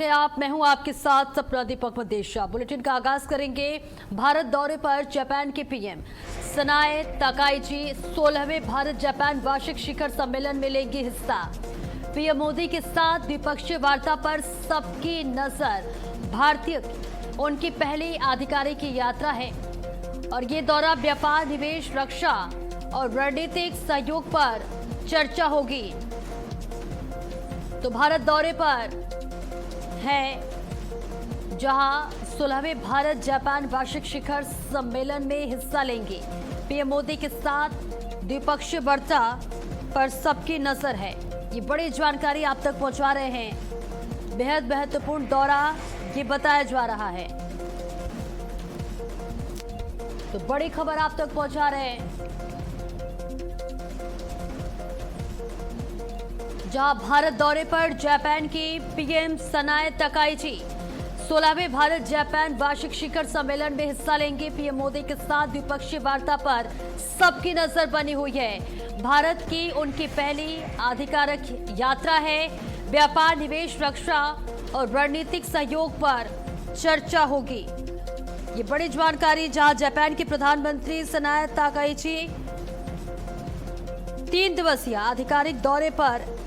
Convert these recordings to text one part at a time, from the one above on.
मैं हूं आपके साथ सपना दीपक मदेशा। बुलेटिन का आगाज करेंगे। भारत दौरे पर जापान के पीएम सनाए ताकाइची 16वें भारत जापान वार्षिक शिखर सम्मेलन में लेंगे हिस्सा। पीएम मोदी के साथ द्विपक्षीय वार्ता पर सबकी नजर भारतीय की। उनकी पहली आधिकारिक यात्रा है और ये दौरा व्यापार, निवेश, रक्षा और रणनीतिक सहयोग पर चर्चा होगी। तो भारत दौरे पर है जहां 16वें भारत जापान वार्षिक शिखर सम्मेलन में हिस्सा लेंगे। पीएम मोदी के साथ द्विपक्षीय वार्ता पर सबकी नजर है। ये बड़ी जानकारी आप तक पहुंचा रहे हैं। बेहद महत्वपूर्ण दौरा ये बताया जा रहा है, तो बड़ी खबर आप तक पहुंचा रहे हैं। जहां भारत दौरे पर जापान की पीएम सनाए ताकाइची 16वें भारत जापान वार्षिक शिखर सम्मेलन में हिस्सा लेंगे। पीएम मोदी के साथ द्विपक्षीय वार्ता पर सबकी नजर बनी हुई है। भारत की उनकी पहली आधिकारिक यात्रा है। व्यापार, निवेश, रक्षा और रणनीतिक सहयोग पर चर्चा होगी। ये बड़ी जानकारी। जहां जापान के प्रधानमंत्री सनाए ताकाइची 3 दिवसीय आधिकारिक दौरे पर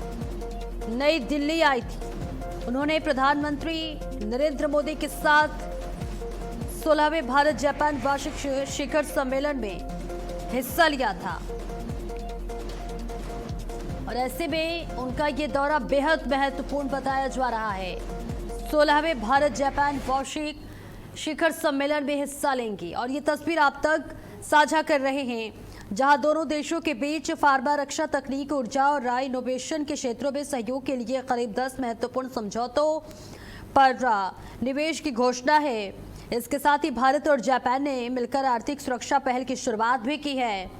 नई दिल्ली आई थी। उन्होंने प्रधानमंत्री नरेंद्र मोदी के साथ 16वें भारत जापान वार्षिक शिखर सम्मेलन में हिस्सा लिया था और ऐसे में उनका ये दौरा बेहद महत्वपूर्ण बताया जा रहा है। 16वें भारत जापान वार्षिक शिखर सम्मेलन में हिस्सा लेंगे और ये तस्वीर आप तक साझा कर रहे हैं, जहां दोनों देशों के बीच फार्मा, रक्षा, तकनीक, ऊर्जा और इनोवेशन के क्षेत्रों में सहयोग के लिए करीब 10 महत्वपूर्ण समझौतों पर निवेश की घोषणा है। इसके साथ ही भारत और जापान ने मिलकर आर्थिक सुरक्षा पहल की शुरुआत भी की है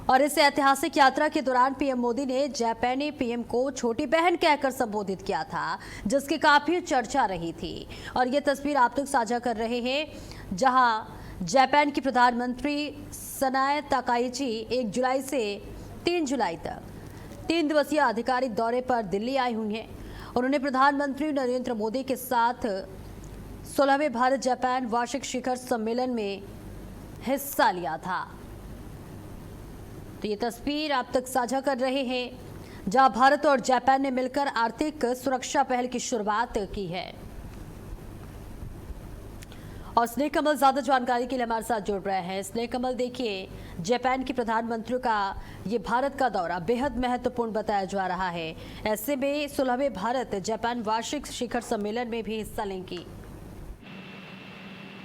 और इस ऐतिहासिक यात्रा के दौरान पीएम मोदी ने जापानी पीएम को छोटी बहन कहकर संबोधित किया था, जिसकी काफी चर्चा रही थी। और ये तस्वीर आप तक साझा कर रहे हैं, जहां जापान की प्रधानमंत्री सनाए ताकाइची 1 जुलाई से 3 जुलाई तक 3 दिवसीय आधिकारिक दौरे पर दिल्ली आई हुई हैं। उन्होंने प्रधानमंत्री नरेंद्र मोदी के साथ 16वें भारत जापान वार्षिक शिखर सम्मेलन में हिस्सा लिया था। तो ये तस्वीर आप तक साझा कर रहे हैं, जहां भारत और जापान ने मिलकर आर्थिक सुरक्षा पहल की शुरुआत की है। और स्नेह कमल ज्यादा जानकारी के लिए हमारे साथ जुड़ रहे हैं। स्नेह कमल, देखिए, जापान के प्रधानमंत्री का ये भारत का दौरा बेहद महत्वपूर्ण बताया जा रहा है। ऐसे में 16वें भारत जापान वार्षिक शिखर सम्मेलन में भी हिस्सा लेंगी।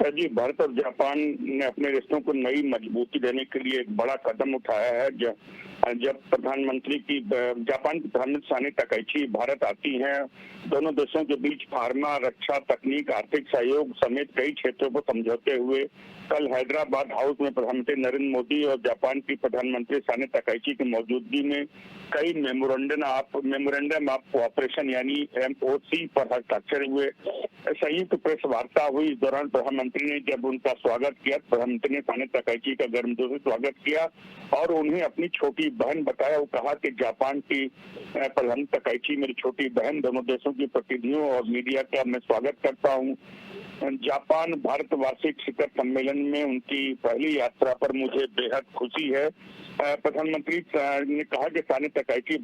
जी, भारत और जापान ने अपने रिश्तों को नई मजबूती देने के लिए एक बड़ा कदम उठाया है। जब प्रधानमंत्री की जापान की प्रधानमंत्री सनाए ताकाइची भारत आती हैं, दोनों देशों के बीच फार्मा, रक्षा, तकनीक, आर्थिक सहयोग समेत कई क्षेत्रों पर समझौते हुए। कल हैदराबाद हाउस में प्रधानमंत्री नरेंद्र मोदी और जापान की प्रधानमंत्री सनाए ताकाइची की मौजूदगी में कई मेमोरेंडम ऑफ कोऑपरेशन यानी MOC पर हस्ताक्षर हुए। संयुक्त प्रेस वार्ता हुई। इस दौरान प्रधानमंत्री ने जब उनका स्वागत किया, प्रधानमंत्री ने सनाए ताकाइची का गर्मजोशी से स्वागत किया और उन्हें अपनी छोटी बहन बताया। वो कहा कि जापान की प्रधानमंत्री ताकाइची मेरी छोटी बहन, दोनों देशों की प्रतिनिधियों और मीडिया का मैं स्वागत करता हूँ। जापान भारत वार्षिक शिखर सम्मेलन में उनकी पहली यात्रा पर मुझे बेहद खुशी है। प्रधानमंत्री ने कहा कि सनाए ताकाइची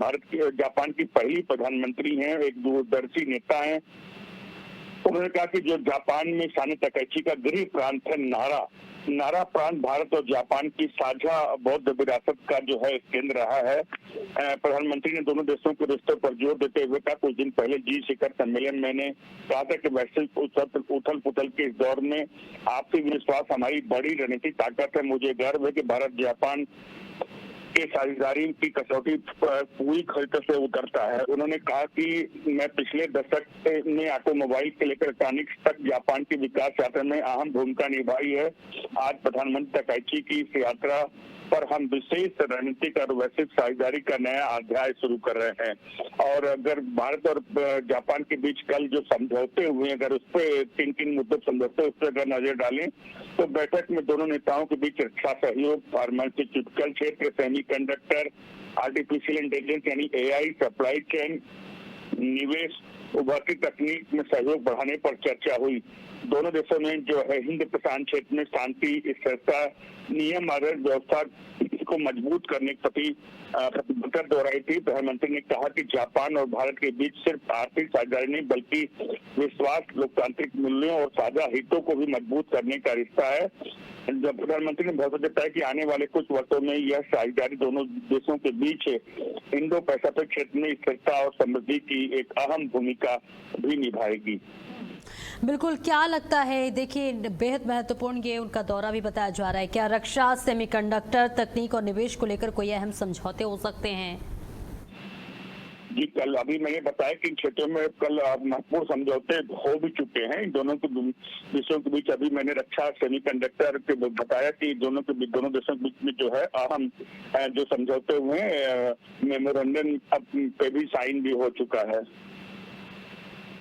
जापान की पहली प्रधानमंत्री हैं, एक दूरदर्शी नेता हैं। उन्होंने कहा कि जो जापान में सनाए ताकाइची का गृह प्रांत है नारा प्रांत भारत और जापान की साझा बौद्ध विरासत का जो है केंद्र रहा है। प्रधानमंत्री ने दोनों देशों के रिश्तों पर जोर देते हुए कहा, कुछ दिन पहले जी शिखर सम्मेलन मैंने कहा था कि वैश्विक उथल पुथल के इस दौर में आपसी विश्वास हमारी बड़ी रणनीतिक ताकत है। मुझे गर्व है कि भारत जापान के साझेदारी की कसौटी पूरी खरीद से उतरता है। उन्होंने कहा कि मैं पिछले दशक में ऑटोमोबाइल से लेकर इलेक्ट्रॉनिक्स तक जापान की विकास यात्रा में अहम भूमिका निभाई है। आज प्रधानमंत्री ताकाइची की इस यात्रा पर हम विशेष रणनीतिक और वैश्विक साझेदारी का नया अध्याय शुरू कर रहे हैं। और अगर भारत और जापान के बीच कल जो समझौते हुए, अगर उस पर किन मुद्दों समझौते उस पर अगर नजर डालें तो बैठक में दोनों नेताओं के बीच रक्षा सहयोग, फार्मास्यूटिकल क्षेत्र, सेमीकंडक्टर, आर्टिफिशियल इंटेलिजेंस यानी AI, सप्लाई चेन, निवेश उभरती तकनीक में सहयोग बढ़ाने पर चर्चा हुई। दोनों देशों ने जो है हिंद प्रशांत क्षेत्र में शांति, स्थिरता, नियम आधारित व्यवस्था को मजबूत करने के प्रति प्रतिबद्धता दोहराई थी। प्रधानमंत्री ने कहा कि जापान और भारत के बीच सिर्फ आर्थिक साझेदारी नहीं बल्कि विश्वास, लोकतांत्रिक मूल्यों और साझा हितों को भी मजबूत करने का रिश्ता है। प्रधानमंत्री ने भरोसा जताया कि आने वाले कुछ वर्षों में यह साझेदारी दोनों देशों के बीच इंडो पैसिफिक क्षेत्र में स्थिरता और समृद्धि की एक अहम भूमिका भी निभाएगी। बिल्कुल, क्या लगता है, देखिए बेहद महत्वपूर्ण ये उनका दौरा भी बताया जा रहा है, क्या रक्षा, सेमीकंडक्टर, तकनीक और निवेश को लेकर कोई अहम समझौते हो सकते हैं? जी, कल अभी मैंने बताया कि इन क्षेत्रों में कल महत्वपूर्ण समझौते हो भी चुके हैं। इन दोनों के देशों के बीच अभी मैंने रक्षा, सेमीकंडक्टर के बताया कि दोनों देशों के बीच में जो है अहम जो समझौते हुए मेमोरेंडम पे भी साइन भी हो चुका है।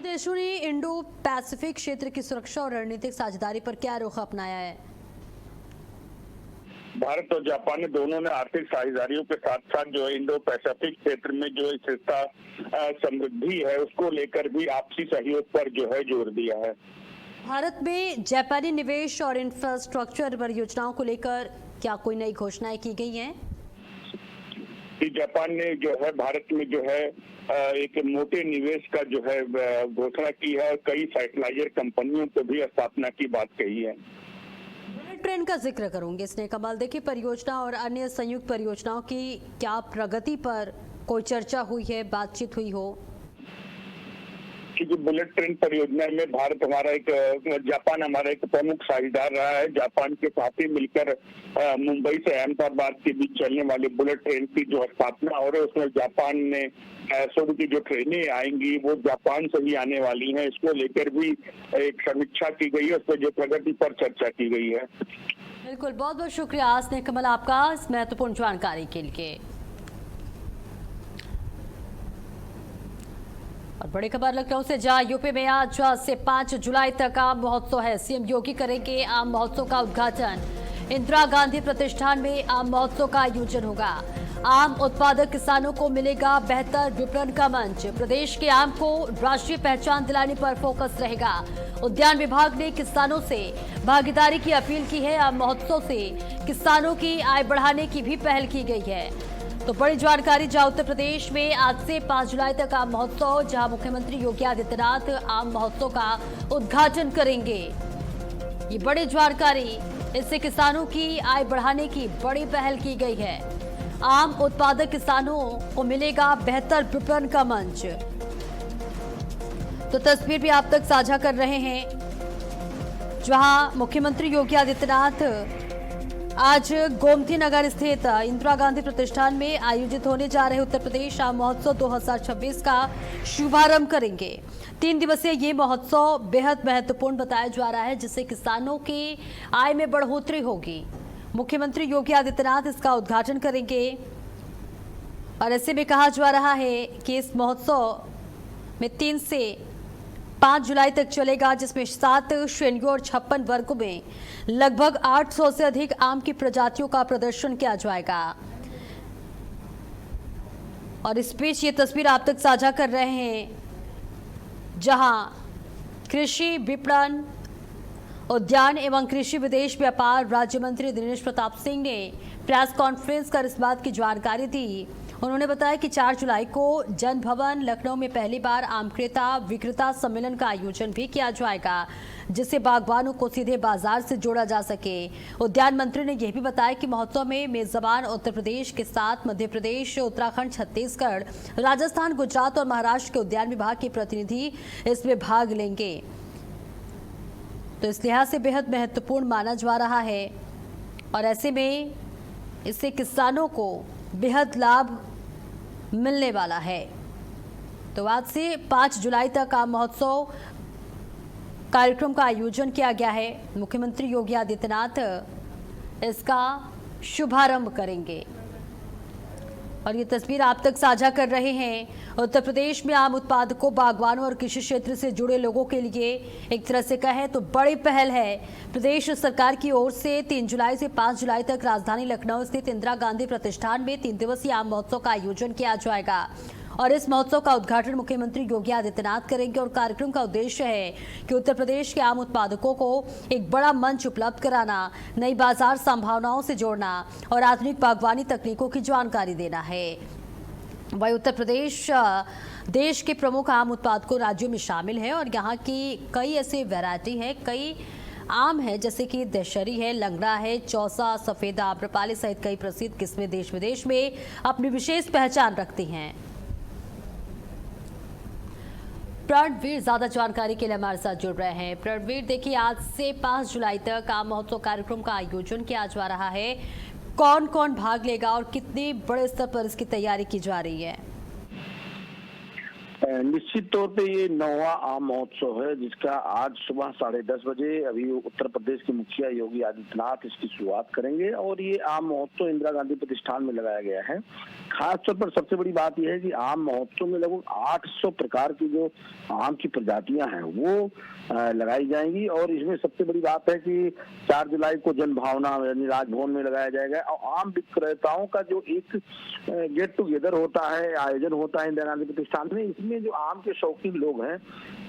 देशों ने इंडो पैसिफिक क्षेत्र की सुरक्षा और रणनीतिक साझेदारी पर क्या रुख अपनाया है? भारत और जापान ने दोनों ने आर्थिक साझेदारियों के साथ साथ जो है इंडो पैसिफिक क्षेत्र में जो स्थिरता, समृद्धि है उसको लेकर भी आपसी सहयोग पर जो है जोर दिया है। भारत में जापानी निवेश और इंफ्रास्ट्रक्चर परियोजनाओं को लेकर क्या कोई नई घोषणाएं की गई हैं? जापान ने जो है भारत में जो है एक मोटे निवेश का जो है घोषणा की है और कई फर्टिलाइजर कंपनियों को भी स्थापना की बात कही है। बुलेट ट्रेन का जिक्र करूंगी इसने कमाल, देखिए परियोजना और अन्य संयुक्त परियोजनाओं की क्या प्रगति पर कोई चर्चा हुई है, बातचीत हुई हो? क्योंकि बुलेट ट्रेन परियोजना में भारत हमारा जापान हमारा एक प्रमुख साझेदार रहा है। जापान के साथ ही मिलकर मुंबई से अहमदाबाद के बीच चलने वाली बुलेट ट्रेन की जो स्थापना हो रही है उसमें जापान ने शुरू की जो ट्रेनें आएंगी वो जापान से ही आने वाली हैं। इसको लेकर भी एक समीक्षा की गई है, उस पर जो प्रगति पर चर्चा की गई है। बिल्कुल, बहुत बहुत शुक्रिया स्नेह कमल आपका इस महत्वपूर्ण जानकारी के लिए। और बड़ी खबर लखनऊ से, जहां यूपी में आज से 5 जुलाई तक आम महोत्सव है। सीएम योगी करेंगे आम महोत्सव का उद्घाटन। इंदिरा गांधी प्रतिष्ठान में आम महोत्सव का आयोजन होगा। आम उत्पादक किसानों को मिलेगा बेहतर विपणन का मंच। प्रदेश के आम को राष्ट्रीय पहचान दिलाने पर फोकस रहेगा। उद्यान विभाग ने किसानों से भागीदारी की अपील की है। आम महोत्सव से किसानों की आय बढ़ाने की भी पहल की गई है। तो बड़ी जानकारी, जहां उत्तर प्रदेश में आज से 5 जुलाई तक आम महोत्सव, जहां मुख्यमंत्री योगी आदित्यनाथ आम महोत्सव का उद्घाटन करेंगे। ये बड़ी जानकारी, इससे किसानों की आय बढ़ाने की बड़ी पहल की गई है। आम उत्पादक किसानों को मिलेगा बेहतर विपणन का मंच। तो तस्वीर भी आप तक साझा कर रहे हैं, जहां मुख्यमंत्री योगी आदित्यनाथ आज गोमती नगर स्थित इंदिरा गांधी प्रतिष्ठान में आयोजित होने जा रहे उत्तर प्रदेश आम महोत्सव 2026 का शुभारंभ करेंगे। 3 दिवसीय ये महोत्सव बेहद महत्वपूर्ण बताया जा रहा है, जिससे किसानों की आय में बढ़ोतरी होगी। मुख्यमंत्री योगी आदित्यनाथ इसका उद्घाटन करेंगे और ऐसे में कहा जा रहा है कि इस महोत्सव में 3 से 5 जुलाई तक चलेगा, जिसमें 7 श्रेणियों और 56 वर्गों में लगभग 800 से अधिक आम की प्रजातियों का प्रदर्शन किया जाएगा। और इस बीच ये तस्वीर आप तक साझा कर रहे हैं, जहां कृषि विपणन, उद्यान एवं कृषि विदेश व्यापार राज्य मंत्री दिनेश प्रताप सिंह ने प्रेस कॉन्फ्रेंस कर इस बात की जानकारी दी। उन्होंने बताया कि 4 जुलाई को जन भवन लखनऊ में पहली बार आम क्रेता विक्रेता सम्मेलन का आयोजन भी किया जाएगा, जिससे बागवानों को सीधे बाजार से जोड़ा जा सके। उद्यान मंत्री ने यह भी बताया कि महोत्सव में मेजबान उत्तर प्रदेश के साथ मध्य प्रदेश, उत्तराखंड, छत्तीसगढ़, राजस्थान, गुजरात और महाराष्ट्र के उद्यान विभाग के प्रतिनिधि इसमें भाग लेंगे। तो इस लिहाज से बेहद महत्वपूर्ण माना जा रहा है और ऐसे में इससे किसानों को बेहद लाभ मिलने वाला है। तो आज से 5 जुलाई तक आम महोत्सव कार्यक्रम का आयोजन किया गया है। मुख्यमंत्री योगी आदित्यनाथ इसका शुभारंभ करेंगे और ये तस्वीर आप तक साझा कर रहे हैं। उत्तर प्रदेश में आम उत्पादकों, बागवानों और कृषि क्षेत्र से जुड़े लोगों के लिए एक तरह से कहें तो बड़ी पहल है। प्रदेश सरकार की ओर से 3 जुलाई से 5 जुलाई तक राजधानी लखनऊ स्थित इंदिरा गांधी प्रतिष्ठान में 3 दिवसीय आम महोत्सव का आयोजन किया जाएगा। और इस महोत्सव का उद्घाटन मुख्यमंत्री योगी आदित्यनाथ करेंगे। और कार्यक्रम का उद्देश्य है कि उत्तर प्रदेश के आम उत्पादकों को एक बड़ा मंच उपलब्ध कराना, नई बाजार संभावनाओं से जोड़ना और आधुनिक बागवानी तकनीकों की जानकारी देना है। वही उत्तर प्रदेश देश के प्रमुख आम उत्पादकों राज्यों में शामिल है और यहाँ की कई ऐसे वैरायटी है, कई आम है जैसे कि दशहरी है, लंगड़ा है, चौसा, सफेदा, आम्रपाली सहित कई प्रसिद्ध किस्में देश विदेश में अपनी विशेष पहचान रखती हैं। प्रणवीर ज्यादा जानकारी के लिए हमारे साथ जुड़ रहे हैं। प्रणवीर, देखिए आज से 5 जुलाई तक आम महोत्सव कार्यक्रम का आयोजन किया जा रहा है। कौन कौन भाग लेगा और कितने बड़े स्तर पर इसकी तैयारी की जा रही है? निश्चित तौर पे ये 9वां आम महोत्सव है, जिसका आज सुबह 10:30 बजे अभी उत्तर प्रदेश के मुखिया योगी आदित्यनाथ इसकी शुरुआत करेंगे। और ये आम महोत्सव इंदिरा गांधी प्रतिष्ठान में लगाया गया है। खास तौर पर सबसे बड़ी बात यह है कि आम महोत्सव में लगभग 800 प्रकार की जो आम की प्रजातियां हैं वो लगाई जाएंगी। और इसमें सबसे बड़ी बात है कि 4 जुलाई को जन भावना यानी राजभवन में लगाया जाएगा। और आम विक्रेताओं का जो एक गेट टुगेदर होता है, आयोजन होता है इंदिरा गांधी प्रतिष्ठान में, इसमें जो आम के शौकीन लोग हैं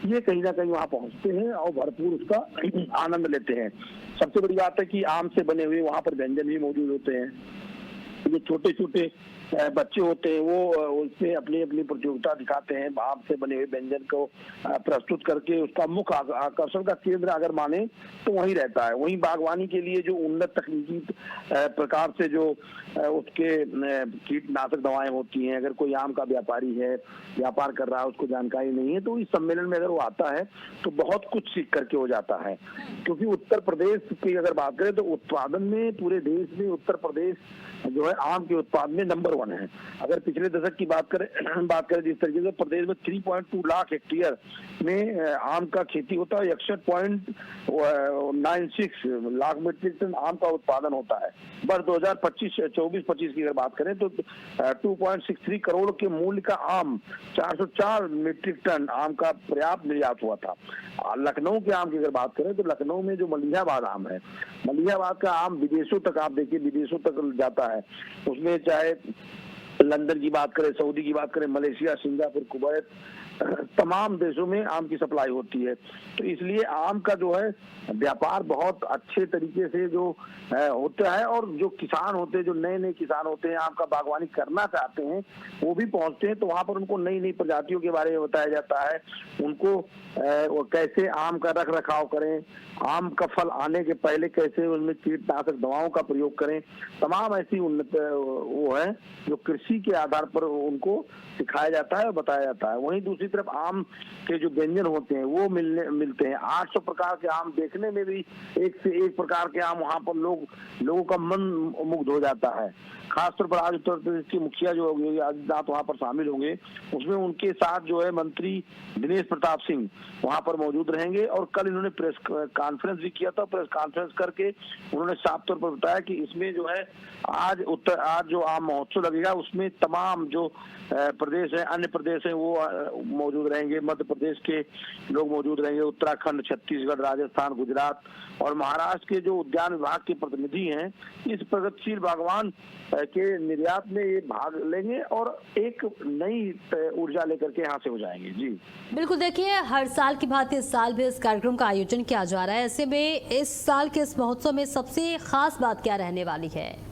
ये कहीं ना कहीं वहाँ पहुँचते हैं और भरपूर उसका आनंद लेते हैं। सबसे बड़ी बात है कि आम से बने हुए वहाँ पर व्यंजन भी मौजूद होते हैं। जो छोटे छोटे बच्चे होते हैं वो उसमें अपनी अपनी प्रतियोगिता दिखाते हैं, आम से बने हुए व्यंजन को प्रस्तुत करके उसका मुख्य आकर्षण का केंद्र अगर माने तो वही रहता है। वहीं बागवानी के लिए जो उन्नत तकनीकी प्रकार से जो उसके कीटनाशक दवाएं होती हैं, अगर कोई आम का व्यापारी है, व्यापार कर रहा है, उसको जानकारी नहीं है तो इस सम्मेलन में अगर वो आता है तो बहुत कुछ सीख करके हो जाता है। क्योंकि उत्तर प्रदेश की अगर बात करें तो उत्पादन में पूरे देश में उत्तर प्रदेश जो है आम के उत्पादन में नंबर 1 है। अगर पिछले दशक की बात करें जिस तरीके से प्रदेश में 3.2 लाख हेक्टेयर में आम का खेती होता है, 61.96 लाख मीट्रिक टन आम का उत्पादन होता है। वर्ष 2024-25 की अगर बात करें तो 2.63 करोड़ के मूल्य का आम 404 मीट्रिक टन आम का पर्याप्त निर्यात हुआ था। लखनऊ के आम की अगर बात करें तो लखनऊ में जो मलिहाबाद आम है, मलिहाबाद का आम विदेशों तक, आप देखिए विदेशों तक जाता है। उसमें चाहे लंदन की बात करें, सऊदी की बात करें, मलेशिया, सिंगापुर, कुवैत, तमाम देशों में आम की सप्लाई होती है। तो इसलिए आम का जो है व्यापार बहुत अच्छे तरीके से जो होता है। और जो किसान होते हैं, जो नए नए किसान होते हैं, आम का बागवानी करना चाहते हैं, वो भी पहुंचते हैं। तो वहाँ पर उनको नई नई प्रजातियों के बारे में बताया जाता है, उनको वो कैसे आम का रख रखाव करें, आम का फल आने के पहले कैसे उनमें कीटनाशक दवाओं का प्रयोग करें। तमाम ऐसी उन्नत वो है जो कृषि के आधार पर उनको सिखाया जाता है और बताया जाता है। वहीं दूसरी तरफ आम के जो व्यंजन होते हैं वो मिलते हैं। 800 प्रकार के आम, देखने में भी एक से एक प्रकार के आम, वहाँ पर लोगों का मन मुग्ध हो जाता है। खासतौर पर आज उत्तर प्रदेश के मुखिया जो होंगे आदित्यनाथ वहाँ पर शामिल होंगे, उसमें उनके साथ जो है मंत्री दिनेश प्रताप सिंह वहाँ पर मौजूद रहेंगे। और कल इन्होंने प्रेस कॉन्फ्रेंस भी किया था। प्रेस कॉन्फ्रेंस करके उन्होंने साफ तौर पर बताया कि इसमें जो है आज जो आम महोत्सव लगेगा उसमें तमाम जो प्रदेश है, अन्य प्रदेश है, वो मौजूद रहेंगे। मध्य प्रदेश के लोग मौजूद रहेंगे, उत्तराखंड, छत्तीसगढ़, राजस्थान, गुजरात और महाराष्ट्र के जो उद्यान विभाग के प्रतिनिधि हैं इस प्रगतिशील बागवान के निर्यात में ये भाग लेंगे और एक नई ऊर्जा लेकर के यहाँ से हो जाएंगे। जी बिल्कुल, देखिए हर साल की भांति इस साल भी इस कार्यक्रम का आयोजन किया जा रहा है। ऐसे में इस साल के इस महोत्सव में सबसे खास बात क्या रहने वाली है?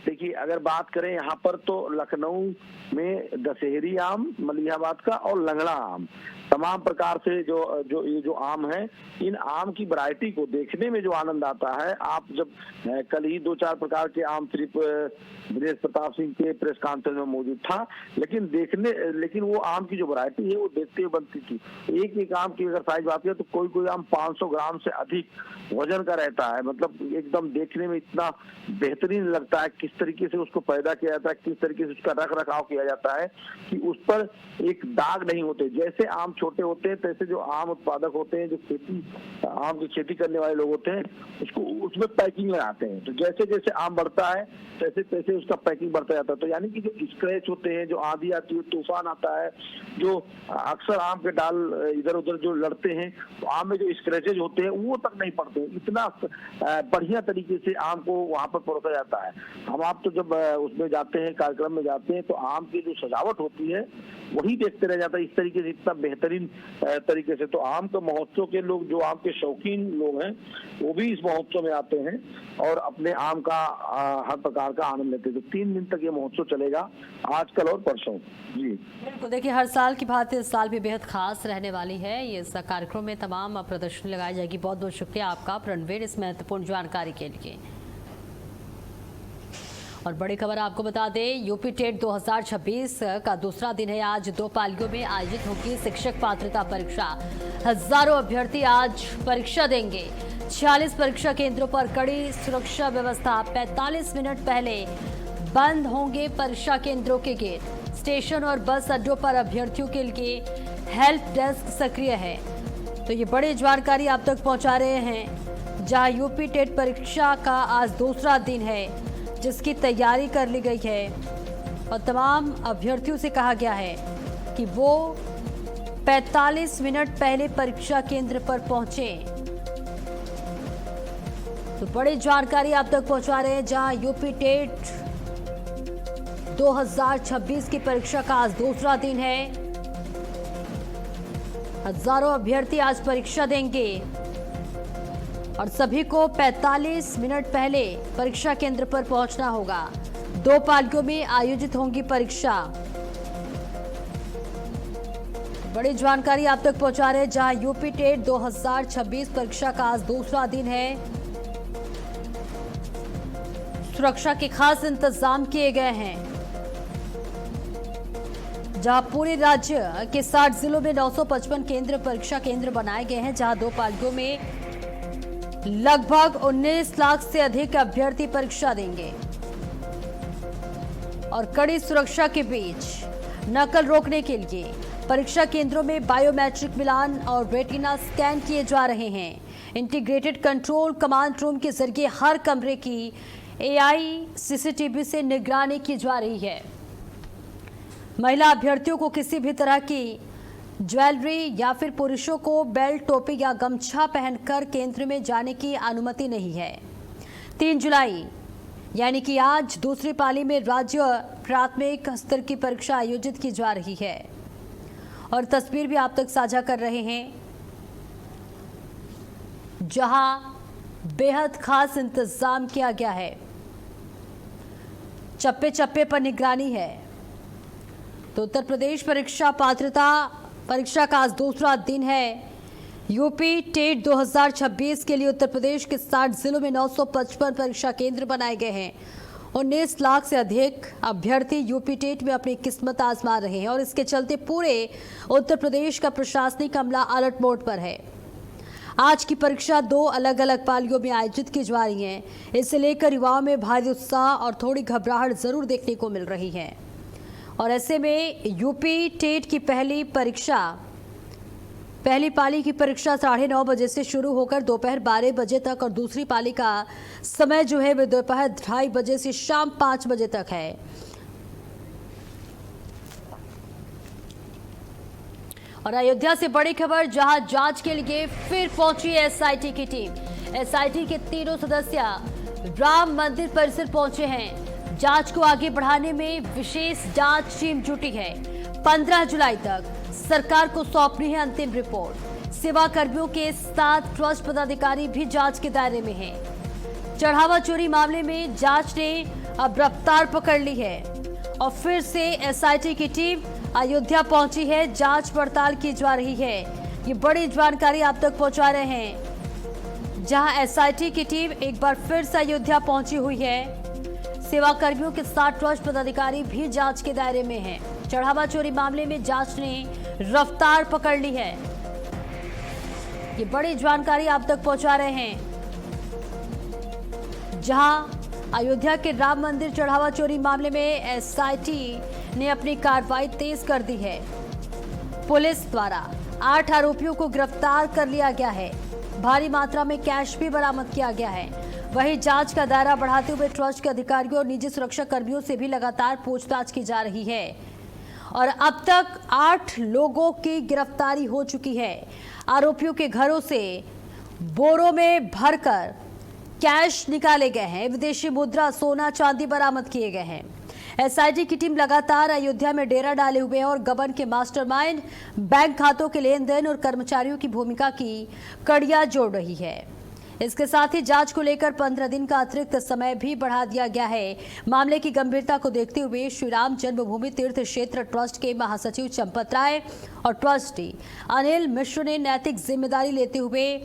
देखिए अगर बात करें यहाँ पर तो लखनऊ में दशहरी आम, मलिहाबाद का और लंगड़ा आम, तमाम प्रकार से जो आम है, इन आम की वैरायटी को देखने में जो आनंद आता है, आप जब कल ही 2-4 प्रकार के आम सिर्फ दिनेश प्रताप सिंह के प्रेस कॉन्फ्रेंस में मौजूद था, लेकिन वो आम की जो वैरायटी है वो देखते हुए बनती थी। एक एक आम की अगर साइज बात करें तो कोई आम 500 ग्राम से अधिक वजन का रहता है। मतलब एकदम देखने में इतना बेहतरीन लगता है। किस तरीके से उसको पैदा किया जाता है, किस तरीके से उसका रख रखाव किया जाता है कि उस पर एक दाग नहीं होते। जैसे आम छोटे होते हैं तैसे जो आम उत्पादक होते हैं, जो आम की खेती करने वाले लोग होते हैं, उसमें पैकिंग लगाते हैं। तो जैसे जैसे आम बढ़ता है तैसे तैसे उसका पैकिंग बढ़ता जाता है। तो यानी कि जो स्क्रैच होते हैं, जो आंधी आती है, तूफान आता है, जो अक्सर आम के डाल इधर उधर जो लड़ते हैं, तो आम में जो स्क्रैचेज होते हैं वो तक नहीं पड़ते। इतना बढ़िया तरीके से आम को वहां पर परोसा जाता है। हम आप तो जब उसमें जाते हैं, कार्यक्रम में जाते हैं, तो आम की जो सजावट होती है वही देखते रह जाता है इस तरीके से, इतना बेहतरीन तरीके से। तो आम के महोत्सव के लोग, जो आम के शौकीन लोग हैं, वो भी इस महोत्सव में आते हैं और अपने आम का हर प्रकार का आनंद लेते हैं। तो 3 दिन तक ये महोत्सव चलेगा, आज, कल और परसों। जी बिल्कुल, देखिए हर साल की भांति इस साल भी बेहद खास रहने वाली है। ये इस कार्यक्रम में तमाम प्रदर्शनी लगाई जाएगी। बहुत बहुत शुक्रिया आपका रणवीर इस महत्वपूर्ण जानकारी के लिए। और बड़ी खबर आपको बता दें, यूपी टेट 2026 का दूसरा दिन है। आज 2 पालियों में आयोजित होगी शिक्षक पात्रता परीक्षा। हजारों अभ्यर्थी आज परीक्षा देंगे। 46 परीक्षा केंद्रों पर कड़ी सुरक्षा व्यवस्था। 45 मिनट पहले बंद होंगे परीक्षा केंद्रों के गेट। स्टेशन और बस अड्डों पर अभ्यर्थियों के लिए हेल्प डेस्क सक्रिय है। तो ये बड़ी जानकारी आप तक पहुंचा रहे हैं। जहां यूपी टेट परीक्षा का आज दूसरा दिन है, जिसकी तैयारी कर ली गई है और तमाम अभ्यर्थियों से कहा गया है कि वो 45 मिनट पहले परीक्षा केंद्र पर पहुंचे। तो बड़ी जानकारी आप तक पहुंचा रहे हैं। जहां यूपी टेट 2026 की परीक्षा का आज दूसरा दिन है। हजारों अभ्यर्थी आज परीक्षा देंगे और सभी को 45 मिनट पहले परीक्षा केंद्र पर पहुंचना होगा। 2 पालियों में आयोजित होंगी परीक्षा। बड़ी जानकारी आप तक पहुंचा रहे हैं। जहां यूपी टेट 2026 परीक्षा का आज दूसरा दिन है। सुरक्षा के खास इंतजाम किए गए हैं। जहां पूरे राज्य के 60 जिलों में 955 केंद्र परीक्षा केंद्र बनाए गए हैं। जहां 2 पालियों में लगभग 19 लाख से अधिक अभ्यर्थी परीक्षा देंगे और कड़ी सुरक्षा के बीच नकल रोकने के लिए परीक्षा केंद्रों में बायोमेट्रिक मिलान और रेटिना स्कैन किए जा रहे हैं। इंटीग्रेटेड कंट्रोल कमांड रूम के जरिए हर कमरे की AI CCTV से निगरानी की जा रही है। महिला अभ्यर्थियों को किसी भी तरह की ज्वेलरी या फिर पुरुषों को बेल्ट, टोपी या गमछा पहनकर केंद्र में जाने की अनुमति नहीं है। 3 जुलाई यानी कि आज दूसरी पाली में राज्य प्राथमिक स्तर की परीक्षा आयोजित की जा रही है और तस्वीर भी आप तक साझा कर रहे हैं, जहां बेहद खास इंतजाम किया गया है। चप्पे चप्पे पर निगरानी है। तो उत्तर प्रदेश परीक्षा पात्रता परीक्षा का आज दूसरा दिन है। यूपी टेट 2026 के लिए उत्तर प्रदेश के 60 जिलों में 955 परीक्षा केंद्र बनाए गए हैं। 19 लाख से अधिक अभ्यर्थी यूपी टेट में अपनी किस्मत आजमा रहे हैं और इसके चलते पूरे उत्तर प्रदेश का प्रशासनिक अमला अलर्ट मोड पर है। आज की परीक्षा 2 अलग अलग पालियों में आयोजित की जा रही है। इसे लेकर युवाओं में भारी उत्साह और थोड़ी घबराहट जरूर देखने को मिल रही है। और ऐसे में यूपी टेट की पहली पाली की परीक्षा 9:30 बजे से शुरू होकर दोपहर 12 बजे तक और दूसरी पाली का समय जो है वह दोपहर 2:30 बजे से शाम 5 बजे तक है। और अयोध्या से बड़ी खबर, जहां जांच के लिए फिर पहुंची SIT की टीम। SIT के तीनों सदस्य राम मंदिर परिसर पहुंचे हैं। जांच को आगे बढ़ाने में विशेष जांच टीम जुटी है। 15 जुलाई तक सरकार को सौंपनी है अंतिम रिपोर्ट। सेवा कर्मियों के साथ ट्रस्ट पदाधिकारी भी जांच के दायरे में हैं। चढ़ावा चोरी मामले में जांच ने अब रफ्तार पकड़ ली है और फिर से SIT की टीम अयोध्या पहुंची है। जांच पड़ताल की जा रही है। ये बड़ी जानकारी आप तक पहुंचा रहे हैं, जहां SIT की टीम एक बार फिर से अयोध्या पहुंची हुई है। सेवा कर्मियों के साथ ट्रस्ट पदाधिकारी भी जांच के दायरे में हैं। चढ़ावा चोरी मामले में जांच ने रफ्तार पकड़ ली है। ये बड़ी जानकारी आप तक पहुंचा रहे हैं, जहां अयोध्या के राम मंदिर चढ़ावा चोरी मामले में SIT ने अपनी कार्रवाई तेज कर दी है। पुलिस द्वारा 8 आरोपियों को गिरफ्तार कर लिया गया है। भारी मात्रा में कैश भी बरामद किया गया है। वहीं जांच का दायरा बढ़ाते हुए ट्रस्ट के अधिकारियों और निजी सुरक्षा कर्मियों से भी लगातार पूछताछ की जा रही है और अब तक 8 लोगों की गिरफ्तारी हो चुकी है। आरोपियों के घरों से बोरों में भरकर कैश निकाले गए हैं। विदेशी मुद्रा, सोना, चांदी बरामद किए गए हैं। एसआईटी की टीम लगातार अयोध्या में डेरा डाले हुए है और गबन के मास्टरमाइंड, बैंक खातों के लेन देन और कर्मचारियों की भूमिका की कड़ियां जोड़ रही है। इसके साथ ही जांच को लेकर 15 दिन का अतिरिक्त समय भी बढ़ा दिया गया है। मामले की गंभीरता को देखते हुए श्री राम जन्मभूमि तीर्थ क्षेत्र ट्रस्ट के महासचिव चंपत राय और ट्रस्टी अनिल मिश्र ने नैतिक जिम्मेदारी लेते हुए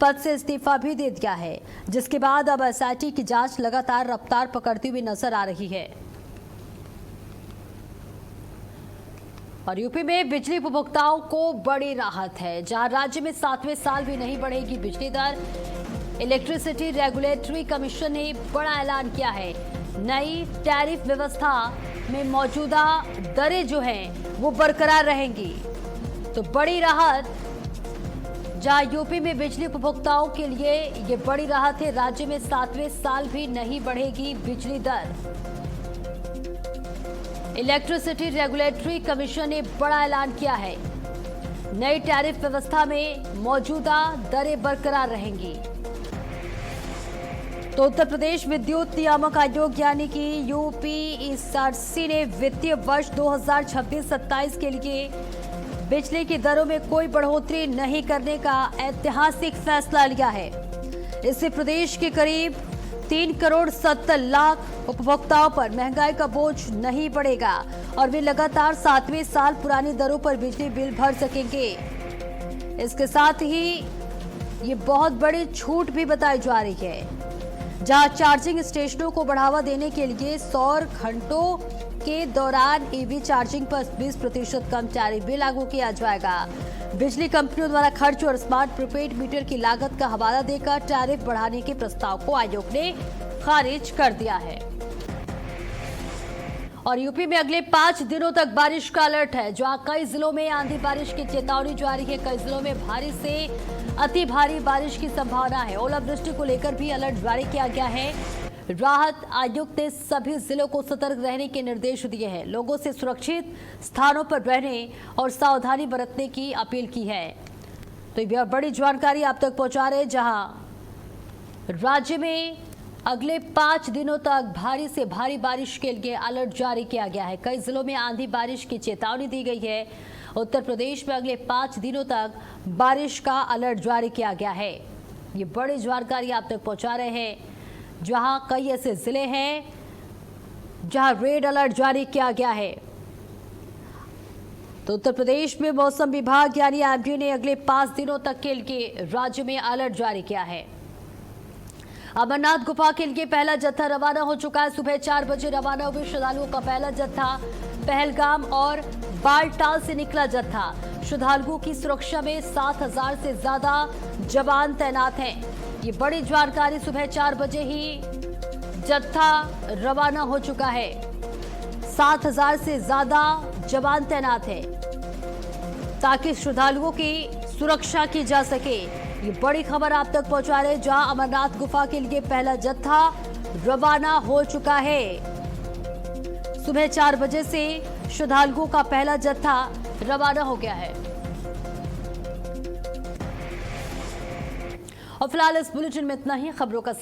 पद से इस्तीफा भी दे दिया है, जिसके बाद अब एसआईटी की जांच लगातार रफ्तार पकड़ती हुई नजर आ रही है। और यूपी में बिजली उपभोक्ताओं को बड़ी राहत है, जहां राज्य में 7वें साल भी नहीं बढ़ेगी बिजली दर। इलेक्ट्रिसिटी रेगुलेटरी कमीशन ने बड़ा ऐलान किया है। नई टैरिफ व्यवस्था में मौजूदा दरें जो हैं वो बरकरार रहेंगी। तो बड़ी राहत, जहां यूपी में बिजली उपभोक्ताओं के लिए ये बड़ी राहत है। राज्य में 7वें साल भी नहीं बढ़ेगी बिजली दर। इलेक्ट्रिसिटी रेगुलेटरी कमीशन ने बड़ा ऐलान किया है। नई टैरिफ व्यवस्था में मौजूदा दरें बरकरार रहेंगी। तो उत्तर प्रदेश विद्युत नियामक आयोग यानी कि यूपीएसआरसी ने वित्तीय वर्ष 2026-27 के लिए बिजली की दरों में कोई बढ़ोतरी नहीं करने का ऐतिहासिक फैसला लिया है। इससे प्रदेश के करीब 3 करोड़ 70 लाख उपभोक्ताओं पर महंगाई का बोझ नहीं पड़ेगा और वे लगातार 7वें साल पुरानी दरों पर बिजली बिल भर सकेंगे। इसके साथ ही ये बहुत बड़ी छूट भी बताई जा रही है, जहां चार्जिंग स्टेशनों को बढ़ावा देने के लिए सौर घंटों के दौरान ईवी चार्जिंग पर 20% कम टैरिफ भी लागू किया जाएगा। बिजली कंपनियों द्वारा खर्च और स्मार्ट प्रीपेड मीटर की लागत का हवाला देकर टैरिफ बढ़ाने के प्रस्ताव को आयोग ने खारिज कर दिया है। और यूपी में अगले 5 दिनों तक बारिश का अलर्ट है, जहां कई जिलों में आंधी बारिश की चेतावनी जारी है। कई जिलों में भारी से अति भारी बारिश की संभावना है। ओलावृष्टि को लेकर भी अलर्ट जारी किया गया है। राहत आयुक्त ने सभी जिलों को सतर्क रहने के निर्देश दिए हैं। लोगों से सुरक्षित स्थानों पर रहने और सावधानी बरतने की अपील की है। तो यह बड़ी जानकारी आप तक पहुंचा रहे, जहां राज्य में अगले 5 दिनों तक भारी से भारी बारिश के लिए अलर्ट जारी किया गया है। कई जिलों में आंधी बारिश की चेतावनी दी गई है। उत्तर प्रदेश में अगले 5 दिनों तक बारिश का अलर्ट जारी किया गया है। ये बड़ी जानकारी आप तक पहुंचा रहे हैं, जहां कई ऐसे जिले हैं जहां रेड अलर्ट जारी किया गया है। तो उत्तर प्रदेश में मौसम विभाग यानी एमडी ने अगले 5 दिनों तक के लिए राज्य में अलर्ट जारी किया है। अमरनाथ गुफा के लिए पहला जत्था रवाना हो चुका है। सुबह 4 बजे रवाना हुए श्रद्धालुओं का पहला जत्था पहलगाम और बालटाल से निकला जत्था। श्रद्धालुओं की सुरक्षा में 7,000 से ज्यादा जवान तैनात हैं। ये बड़ी जानकारी, सुबह 4 बजे ही जत्था रवाना हो चुका है। 7,000 से ज्यादा जवान तैनात हैं ताकि श्रद्धालुओं की सुरक्षा की जा सके। ये बड़ी खबर आप तक पहुंचा रहे, जहां अमरनाथ गुफा के लिए पहला जत्था रवाना हो चुका है। सुबह 4 बजे से श्रद्धालुओं का पहला जत्था रवाना हो गया है। और फिलहाल इस बुलेटिन में इतना ही। खबरों का